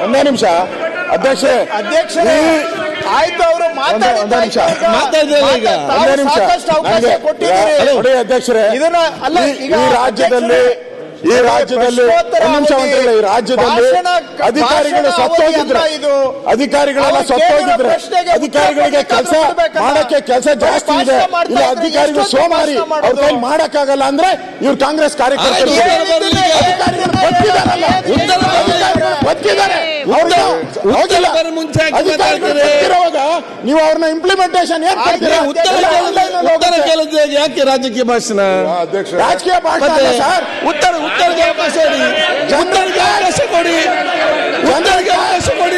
ಒಂದೇ ನಿಮಿಷ ಅಧ್ಯಕ್ಷ ಆಯ್ತು, ಅವರು ಅಧ್ಯಕ್ಷರೇ, ಈ ರಾಜ್ಯದಲ್ಲಿ ಅಧಿಕಾರಿಗಳು ಸತ್ತೋಗಿದ್ರೆ ಅಧಿಕಾರಿಗಳಿಗೆ ಕೆಲಸ ಮಾಡಕ್ಕೆ ಕೆಲಸ ಜಾಸ್ತಿ ಇದೆ. ಇಲ್ಲ ಅಧಿಕಾರಿಗಳು ಸೋಮಾರಿ, ಅವ್ರ ಕೈ ಮಾಡಕ್ಕಾಗಲ್ಲ ಅಂದ್ರೆ ಇವ್ರು ಕಾಂಗ್ರೆಸ್ ಕಾರ್ಯಕರ್ತರು ನೀವು ಅವ್ರನ್ನ ಇಂಪ್ಲಿಮೆಂಟೇಷನ್ ಉತ್ತರ ಕೇಳಿದ್ರೆ ಯಾಕೆ ರಾಜಕೀಯ ಭಾಷಣ? ರಾಜಕೀಯ ಭಾಷಣ ಸರ್, ಉತ್ತರಕ್ಕೆ ಅವಕಾಶ ಕೊಡಿ.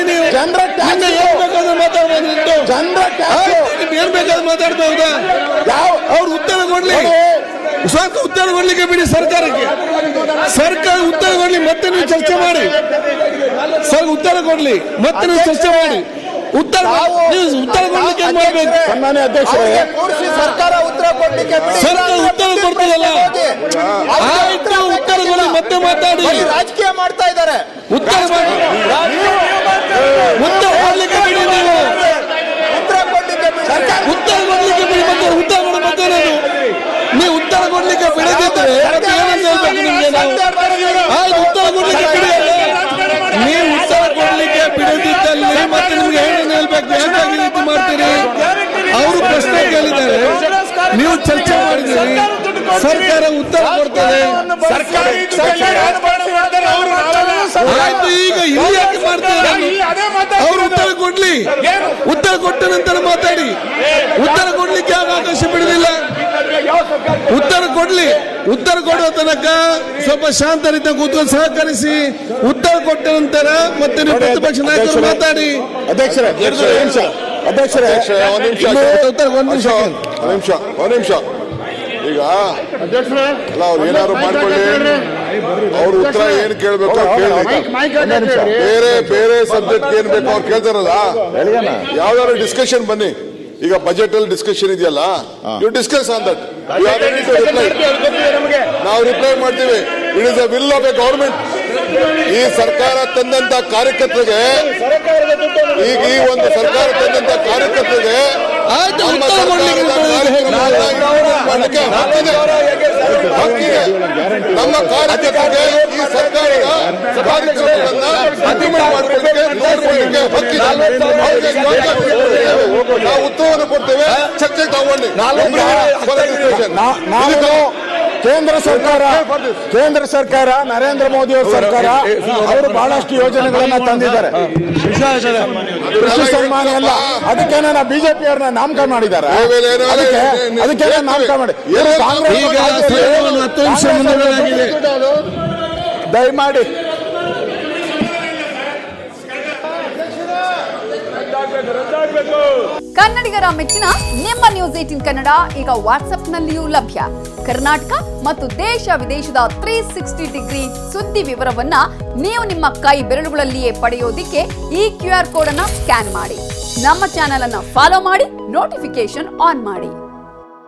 ನೀವು ಜನರ ಏನ್ ಬೇಕಾದ್ರೂ ಮಾತಾಡ್ಬೋದು, ಏನ್ ಬೇಕಾದ್ರೂ ಮಾತಾಡ್ಬಹುದಾ? ಅವ್ರು ಉತ್ತರ ಕೊಡ್ಲಿ, ಸ್ವಲ್ಪ ಉತ್ತರ ಕೊಡ್ಲಿಕ್ಕೆ ಬಿಡಿ ಸರ್ಕಾರಕ್ಕೆ. ಸರ್ಕಾರ ಉತ್ತರ ಕೊಡ್ಲಿ, ಮತ್ತೆ ನೀವು ಚರ್ಚೆ ಮಾಡಿ. ಸರ್ ಉತ್ತರ ಕೊಡ್ಲಿ, ಮತ್ತೆ ನೀವು ಚರ್ಚೆ ಮಾಡಿ. ಉತ್ತರ ಕೊಡ್ಲಿಕ್ಕೆ ಏನ್ ಮಾಡ್ಬೇಕು? ಸನ್ಮಾನ್ಯ ಅಧ್ಯಕ್ಷರೇ, ಸರ್ಕಾರ ಉತ್ತರ ಕೊಡ್ಲಿಕ್ಕೆ ಸರ್ಕಾರ ಉತ್ತರ ಕೊಡ್ತಿರಲ್ಲ, ಆಯ್ತು ಉತ್ತರ ಕೊಡಿ, ಮತ್ತೆ ಮಾತಾಡಿ. ರಾಜಕೀಯ ಮಾಡ್ತಾ ಇದ್ದಾರೆ. ಉತ್ತರ ಕೊಡ್ಲಿಕ್ಕೆ ಬಿಡಿ, ನೀವು ಉತ್ತರ ಕೊಡ್ಲಿಕ್ಕೆ ಉತ್ತರ ಕೊಡ್ಲಿಕ್ಕೆ ಬಿಡಿ, ಮತ್ತೆ ಉತ್ತರ ಕೊಡ ಮಾತಾಡೋದು. ನೀವು ಉತ್ತರ ಕೊಡ್ಲಿಕ್ಕೆ ಬಿಡದಿದ್ರೆ ಮತ್ತೆ ಏನಂತ ಹೇಳ್ಬೇಕು ನಿಮ್ಗೆ? ನಾವು ಆಯ್ತು ಉತ್ತರ ಕೊಡ್ಲಿಕ್ಕೆ ಬಿಡಿ, ನೀವು ಉತ್ತರ ಕೊಡ್ಲಿಕ್ಕೆ ಬಿಡದಿದ್ದಲ್ಲಿ ಮತ್ತೆ ನಿಮ್ಗೆ ಏನಂತ ಹೇಳ್ಬೇಕು? ಯಾಕಾಗಿ ರೀತಿ ಮಾಡ್ತೀರಿ? ಅವರು ಪ್ರಶ್ನೆ ಕೇಳಿದ್ದಾರೆ, ನೀವು ಚರ್ಚೆ ಮಾಡಿದ್ದೀರಿ, ಸರ್ಕಾರ ಉತ್ತರ ಕೊಡ್ತದೆ. ಆಯ್ತು, ಈಗ ಇಲ್ಲಿ ಯಾಕೆ ಮಾಡ್ತಾರೆ? ಅವರು ಉತ್ತರ ಕೊಡ್ಲಿ, ಉತ್ತರ ಕೊಟ್ಟ ನಂತರ ಮಾತಾಡಿ. ಉತ್ತರ ಕೊಡ್ಲಿಕ್ಕೆ ಅವಕಾಶ ಬಿಡುದಿಲ್ಲ. ಉತ್ತರ ಕೊಡ್ಲಿ, ಉತ್ತರ ಕೊಡುವ ತನಕ ಸ್ವಲ್ಪ ಶಾಂತರಿತ ಕೂತ್ಕೊಂಡು ಸಹಕರಿಸಿ. ಉತ್ತರ ಕೊಟ್ಟ ನಂತರ ಮತ್ತೆ ನೀವು ಪ್ರತಿಪಕ್ಷ ನಾಯಕರು ಮಾತಾಡಿ. ಅಧ್ಯಕ್ಷರೇ ಒಂದ್ ನಿಮಿಷ ಈಗ ಅಲ್ಲ, ಅವ್ರು ಏನಾದ್ರು ಮಾಡ್ಕೊಳ್ಳಿ, ಅವ್ರ ಉತ್ತರ ಏನ್ ಕೇಳ್ಬೇಕು ಬೇರೆ ಸಬ್ಜೆಕ್ಟ್ ಏನ್ ಬೇಕು ಅವ್ರು ಕೇಳ್ತಾರಲ್ಲ. ಯಾವ್ದಾದ್ರು ಡಿಸ್ಕಷನ್ ಬನ್ನಿ. ಈಗ ಬಜೆಟ್ ಅಲ್ಲಿ ಡಿಸ್ಕಷನ್ ಇದೆಯಲ್ಲ, ಯು ಡಿಸ್ಕಸ್ ಆನ್ ದಟ್. ನಾವು ರಿಪ್ಲೈ ಮಾಡ್ತೀವಿ. It is the will of A government. ಈ ಸರ್ಕಾರ ತಂದಂತ ಕಾರ್ಯಕರ್ತರಿಗೆ, ಈಗ ಈ ಒಂದು ಸರ್ಕಾರ ತಂದಂತ ಕಾರ್ಯಕರ್ತರಿಗೆ ಹಕ್ಕಿದೆ. ನಮ್ಮ ಕಾರ್ಯಕರ್ತರಿಗೆ ಈ ಸರ್ಕಾರದ ಕಾರ್ಯಕ್ರಮಗಳನ್ನ ಅತಿಮಣಿ ಮಾಡ್ಕೊಳ್ಳಿಕ್ಕೆ, ನೋಡ್ಕೊಳ್ಳಿಕ್ಕೆ ಹಕ್ಕಿದೆ. ನಾವು ಉತ್ತರವನ್ನು ಕೊಡ್ತೇವೆ, ಚರ್ಚೆ ತಗೊಂಡು ಕೇಂದ್ರ ಸರ್ಕಾರ ನರೇಂದ್ರ ಮೋದಿ ಅವರ ಸರ್ಕಾರ, ಅವರು ಬಹಳಷ್ಟು ಯೋಜನೆಗಳನ್ನ ತಂದಿದ್ದಾರೆ. ಕೃಷಿ ಸನ್ಮಾನ ಎಲ್ಲ ಅದಕ್ಕೇನ ಬಿಜೆಪಿ ಅವ್ರನ್ನ ನಾಮಕರಣ ಮಾಡಿದ್ದಾರೆ. ಅದಕ್ಕೆ ನಾಮಕರಣ ಮಾಡಿ ದಯಮಾಡಿ ಕನ್ನಡಿಗರ ಮೆಚ್ಚಿನ ನಿಮ್ಮ ನ್ಯೂಸ್ 18 ಕನ್ನಡ ಈಗ ವಾಟ್ಸ್ಆಪ್ನಲ್ಲಿಯೂ ಲಭ್ಯ. ಕರ್ನಾಟಕ ಮತ್ತು ದೇಶ ವಿದೇಶದ 360 ಡಿಗ್ರಿ ಸುದ್ದಿ ವಿವರವನ್ನ ನೀವು ನಿಮ್ಮ ಕೈ ಬೆರಳುಗಳಲ್ಲಿಯೇ ಪಡೆಯೋದಿಕ್ಕೆ ಈ QR ಕೋಡ್ ಅನ್ನ ಸ್ಕ್ಯಾನ್ ಮಾಡಿ. ನಮ್ಮ ಚಾನೆಲ್ ಅನ್ನ ಫಾಲೋ ಮಾಡಿ, ನೋಟಿಫಿಕೇಶನ್ ಆನ್ ಮಾಡಿ.